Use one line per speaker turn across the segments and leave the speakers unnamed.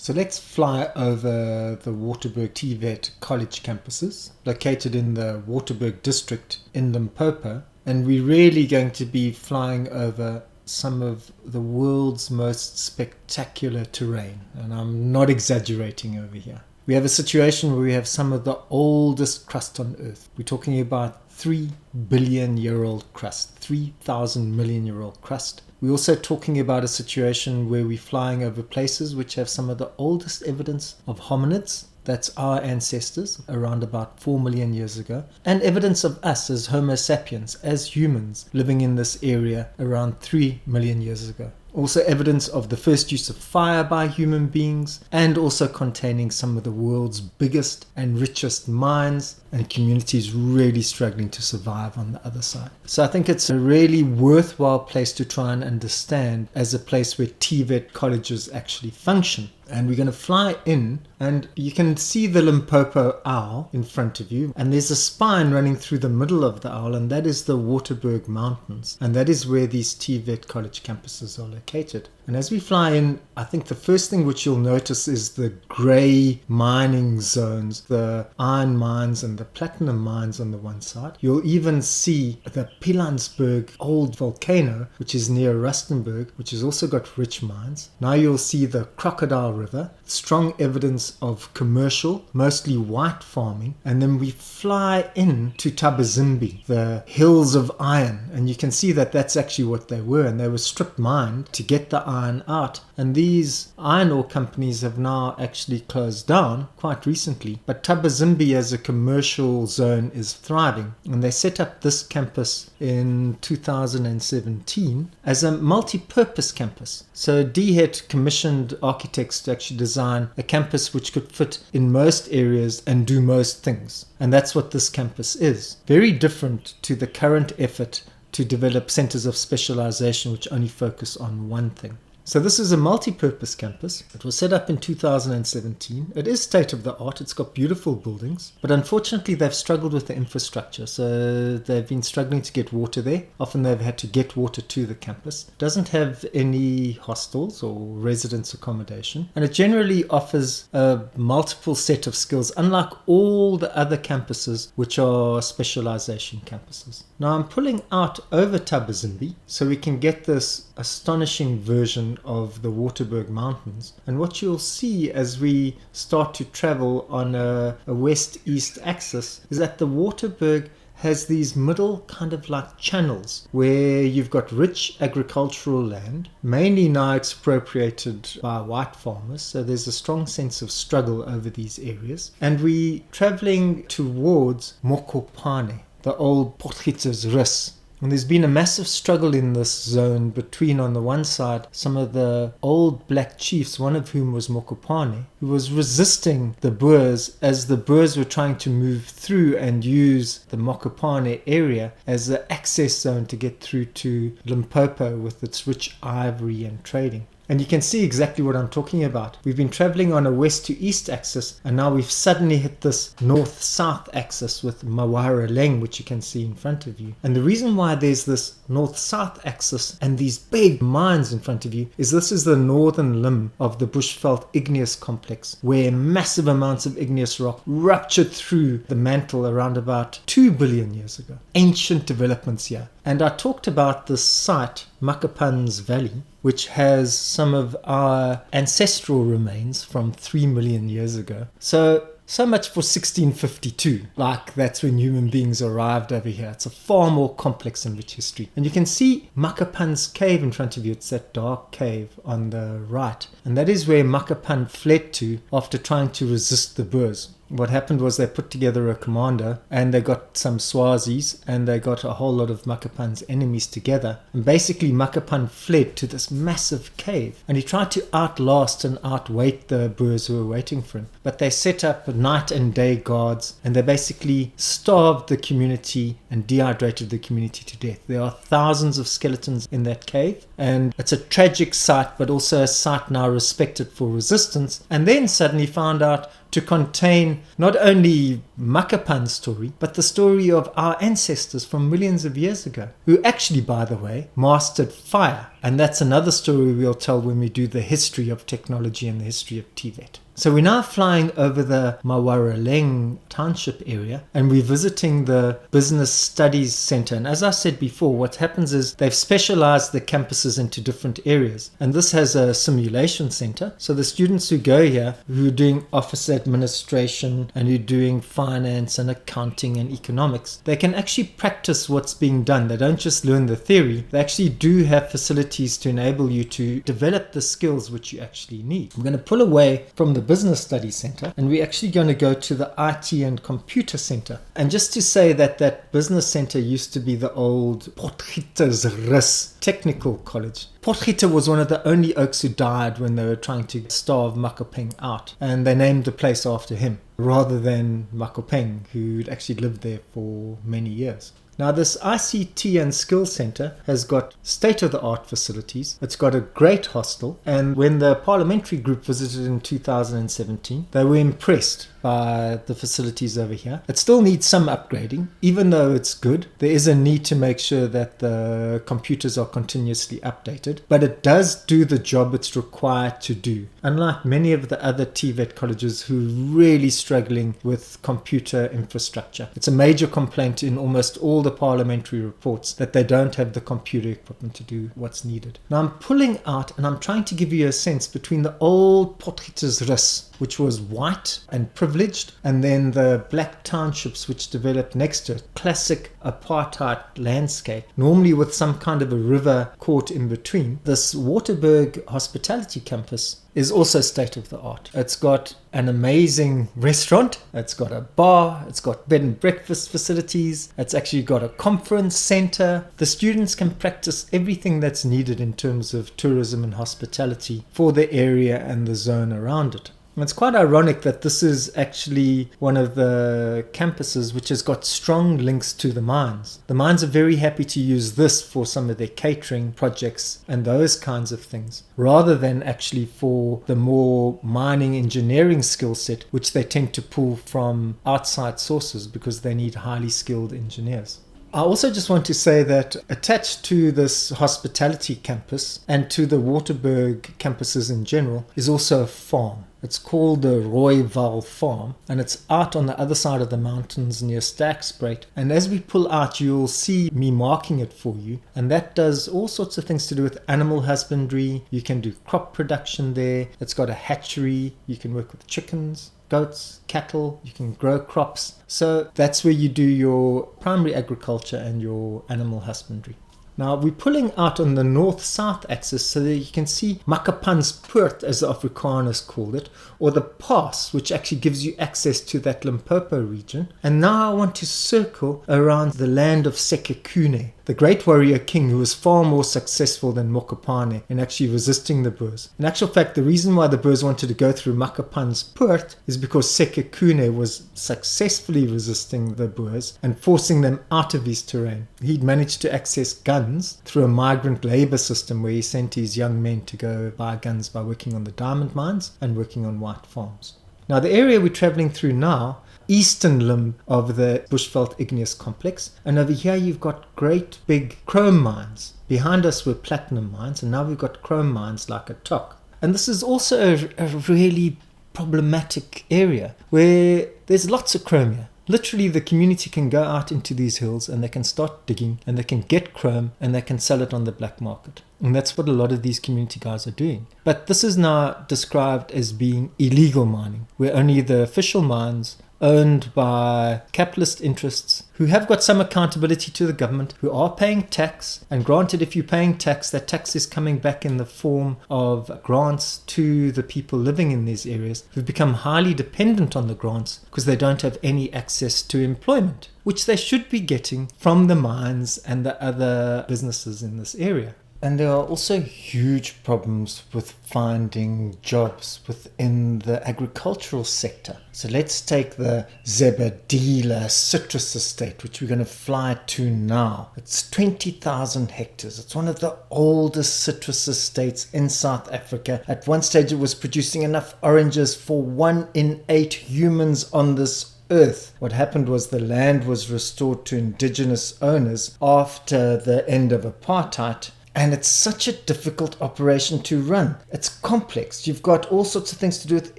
So let's fly over the Waterberg TVET College campuses, located in the Waterberg district in Limpopo. And we're really going to be flying over some of the world's most spectacular terrain. And I'm not exaggerating over here. We have a situation where we have some of the oldest crust on Earth. We're talking about 3 billion year old crust, 3,000 million year old crust. We're also talking about a situation where we're flying over places which have some of the oldest evidence of hominids. That's our ancestors around about 4 million years ago, and evidence of us as Homo sapiens, as humans living in this area around 3 million years ago. Also evidence of the first use of fire by human beings, and also containing some of the world's biggest and richest mines and communities really struggling to survive on the other side. So I think it's a really worthwhile place to try and understand as a place where TVET colleges actually function. And we're going to fly in, and you can see the Limpopo owl in front of you, and there's a spine running through the middle of the owl, and that is the Waterberg Mountains, and that is where these TVET college campuses are located. And as we fly in, I think the first thing which you'll notice is the grey mining zones, the iron mines and the platinum mines on the one side. You'll even see the Pilanesberg old volcano, which is near Rustenburg, which has also got rich mines. Now you'll see the Crocodile River, strong evidence of commercial, mostly white farming. And then we fly in to Thabazimbi, the hills of iron. And you can see that that's actually what they were. And they were strip mined to get the iron out. And these iron ore companies have now actually closed down quite recently. But Thabazimbi as a commercial zone is thriving. And they set up this campus in 2017 as a multi-purpose campus. So DHET commissioned architects to actually design a campus which could fit in most areas and do most things. And that's what this campus is. Very different to the current effort to develop centers of specialization which only focus on one thing. So this is a multi-purpose campus. It was set up in 2017. It is state of the art. It's got beautiful buildings, but unfortunately they've struggled with the infrastructure. So they've been struggling to get water there. Often they've had to get water to the campus. It doesn't have any hostels or residence accommodation, and it generally offers a multiple set of skills, unlike all the other campuses which are specialization campuses. Now I'm pulling out over Thabazimbi so we can get this astonishing version of the Waterberg Mountains. And what you'll see as we start to travel on a west-east axis is that the Waterberg has these middle kind of like channels where you've got rich agricultural land, mainly now expropriated by white farmers. So there's a strong sense of struggle over these areas. And we traveling towards Mokopane, the old Potgietersrus. And there's been a massive struggle in this zone between, on the one side, some of the old black chiefs, one of whom was Mokopane, who was resisting the Boers as the Boers were trying to move through and use the Mokopane area as an access zone to get through to Limpopo with its rich ivory and trading. And you can see exactly what I'm talking about. We've been traveling on a west to east axis, and now we've suddenly hit this north-south axis with Mawaraleng, which you can see in front of you. And the reason why there's this north-south axis and these big mines in front of you is this is the northern limb of the Bushveld igneous complex, where massive amounts of igneous rock ruptured through the mantle around about 2 billion years ago. Ancient developments here. And I talked about this site, Makapan's Valley, which has some of our ancestral remains from 3 million years ago. So much for 1652. Like, that's when human beings arrived over here. It's a far more complex and rich history. And you can see Makapan's cave in front of you. It's that dark cave on the right. And that is where Makapan fled to after trying to resist the Boers. What happened was they put together a commander, and they got some Swazis, and they got a whole lot of Makapan's enemies together. And basically Makapan fled to this massive cave, and he tried to outlast and outwait the Boers who were waiting for him. But they set up night and day guards, and they basically starved the community and dehydrated the community to death. There are thousands of skeletons in that cave, and it's a tragic site, but also a site now respected for resistance. And then suddenly found out to contain not only Makapan story, but the story of our ancestors from millions of years ago, who actually, by the way, mastered fire. And that's another story we'll tell when we do the history of technology and the history of TVET. So we're now flying over the Mawaraleng township area, and we're visiting the Business Studies Center. And as I said before, what happens is they've specialized the campuses into different areas. And this has a simulation center. So the students who go here, who are doing office administration and who are doing finance and accounting and economics, they can actually practice what's being done. They don't just learn the theory. They actually do have facilities to enable you to develop the skills which you actually need. We're going to pull away from the Business Studies Center, and we're actually going to go to the IT and Computer Center. And just to say that that business center used to be the old Potgietersrus Technical College. Potgieter was one of the only oaks who died when they were trying to starve Mokopane out, and they named the place after him rather than Mokopane, who'd actually lived there for many years. Now, this ICT and Skills Center has got state-of-the-art facilities. It's got a great hostel. And when the parliamentary group visited in 2017, they were impressed by the facilities over here. It still needs some upgrading. Even though it's good, there is a need to make sure that the computers are continuously updated. But it does do the job it's required to do. Unlike many of the other TVET colleges who are really struggling with computer infrastructure. It's a major complaint in almost all the parliamentary reports that they don't have the computer equipment to do what's needed. Now I'm pulling out and I'm trying to give you a sense between the old Potgietersrus, which was white and privileged, and then the black townships which developed next to it. Classic apartheid landscape, normally with some kind of a river caught in between. This Waterberg hospitality campus is also state of the art. It's got an amazing restaurant, it's got a bar, it's got bed and breakfast facilities, it's actually got a conference center. The students can practice everything that's needed in terms of tourism and hospitality for the area and the zone around it. It's quite ironic that this is actually one of the campuses which has got strong links to the mines. The mines are very happy to use this for some of their catering projects and those kinds of things, rather than actually for the more mining engineering skill set, which they tend to pull from outside sources because they need highly skilled engineers. I also just want to say that attached to this hospitality campus and to the Waterberg campuses in general is also a farm. It's called the Val Farm, and it's out on the other side of the mountains near Staksbraet. And as we pull out, you'll see me marking it for you. And that does all sorts of things to do with animal husbandry. You can do crop production there. It's got a hatchery. You can work with chickens, goats, cattle. You can grow crops. So that's where you do your primary agriculture and your animal husbandry. Now we're pulling out on the north-south axis so that you can see Makapan's Poort, as the Afrikaners called it, or the pass, which actually gives you access to that Limpopo region. And now I want to circle around the land of Sekekune, the great warrior king who was far more successful than Mokopane in actually resisting the Boers. In actual fact, the reason why the Boers wanted to go through Makapan's Poort is because Sekekune was successfully resisting the Boers and forcing them out of his terrain. He'd managed to access guns through a migrant labor system where he sent his young men to go buy guns by working on the diamond mines and working on white farms. Now the area we're traveling through now, eastern limb of the Bushveld Igneous Complex, and over here you've got great big chrome mines. Behind us were platinum mines, and now we've got chrome mines like at Tok. And this is also a really problematic area where there's lots of chrome here. Literally the community can go out into these hills and they can start digging and they can get chrome and they can sell it on the black market. And that's what a lot of these community guys are doing. But this is now described as being illegal mining, where only the official mines owned by capitalist interests who have got some accountability to the government, who are paying tax. And granted, if you're paying tax, that tax is coming back in the form of grants to the people living in these areas who've become highly dependent on the grants because they don't have any access to employment, which they should be getting from the mines and the other businesses in this area. And there are also huge problems with finding jobs within the agricultural sector. So let's take the Zebedela citrus estate, which we're going to fly to now. It's 20,000 hectares. It's one of the oldest citrus estates in South Africa. At one stage, it was producing enough oranges for 1 in 8 humans on this earth. What happened was the land was restored to indigenous owners after the end of apartheid. And it's such a difficult operation to run. It's complex. You've got all sorts of things to do with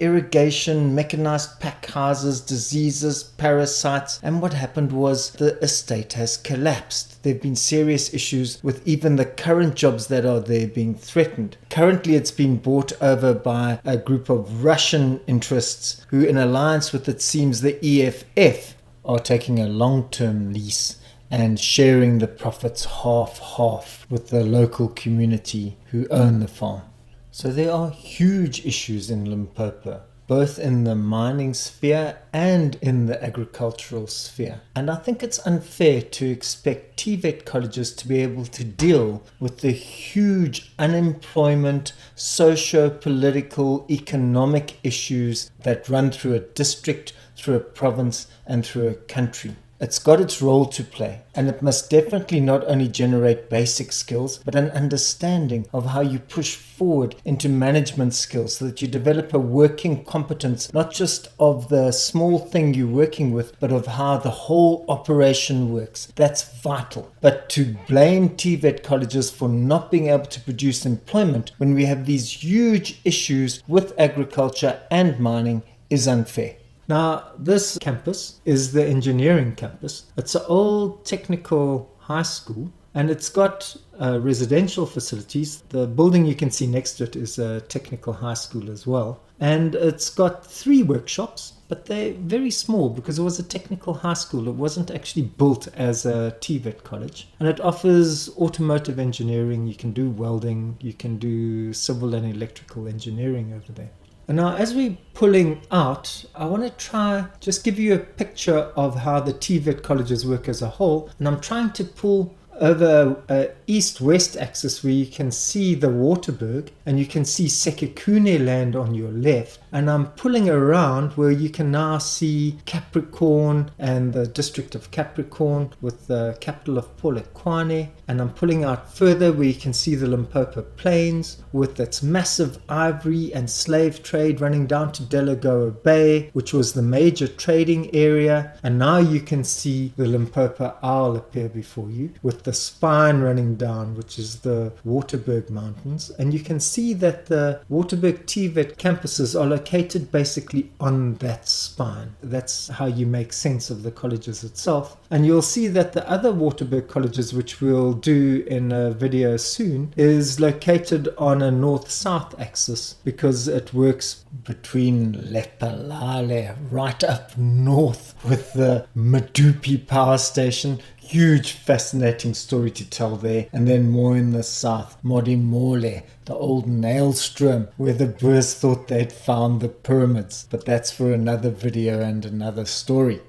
irrigation, mechanized pack houses, diseases, parasites. And what happened was the estate has collapsed. There have been serious issues with even the current jobs that are there being threatened. Currently, it's been bought over by a group of Russian interests who, in alliance with, it seems, the EFF, are taking a long-term lease and sharing the profits half-half with the local community who own the farm. So there are huge issues in Limpopo, both in the mining sphere and in the agricultural sphere. And I think it's unfair to expect TVET colleges to be able to deal with the huge unemployment, socio-political, economic issues that run through a district, through a province, and through a country. It's got its role to play, and it must definitely not only generate basic skills, but an understanding of how you push forward into management skills so that you develop a working competence, not just of the small thing you're working with, but of how the whole operation works. That's vital. But to blame TVET colleges for not being able to produce employment when we have these huge issues with agriculture and mining is unfair. Now, this campus is the engineering campus. It's an old technical high school, and it's got residential facilities. The building you can see next to it is a technical high school as well. And it's got 3 workshops, but they're very small because it was a technical high school. It wasn't actually built as a TVET college. And it offers automotive engineering. You can do welding. You can do civil and electrical engineering over there. And now, as we're pulling out, I want to try just give you a picture of how the TVET colleges work as a whole. And I'm trying to pull over a east-west axis where you can see the Waterberg and you can see Sekekune land on your left. And I'm pulling around where you can now see Capricorn and the district of Capricorn with the capital of Polokwane. And I'm pulling out further where you can see the Limpopo Plains with its massive ivory and slave trade running down to Delagoa Bay, which was the major trading area. And now you can see the Limpopo Owl appear before you with the spine running down, which is the Waterberg Mountains. And you can see that the Waterberg TVET campuses are located basically on that spine. That's how you make sense of the colleges itself. And you'll see that the other Waterberg colleges, which we'll do in a video soon, is located on a north-south axis because it works between Lepalale right up north with the Medupi power station. Huge fascinating story to tell there. And then more in the south, Modimole, the old Nailstrom, where the Boers thought they'd found the pyramids. But that's for another video and another story.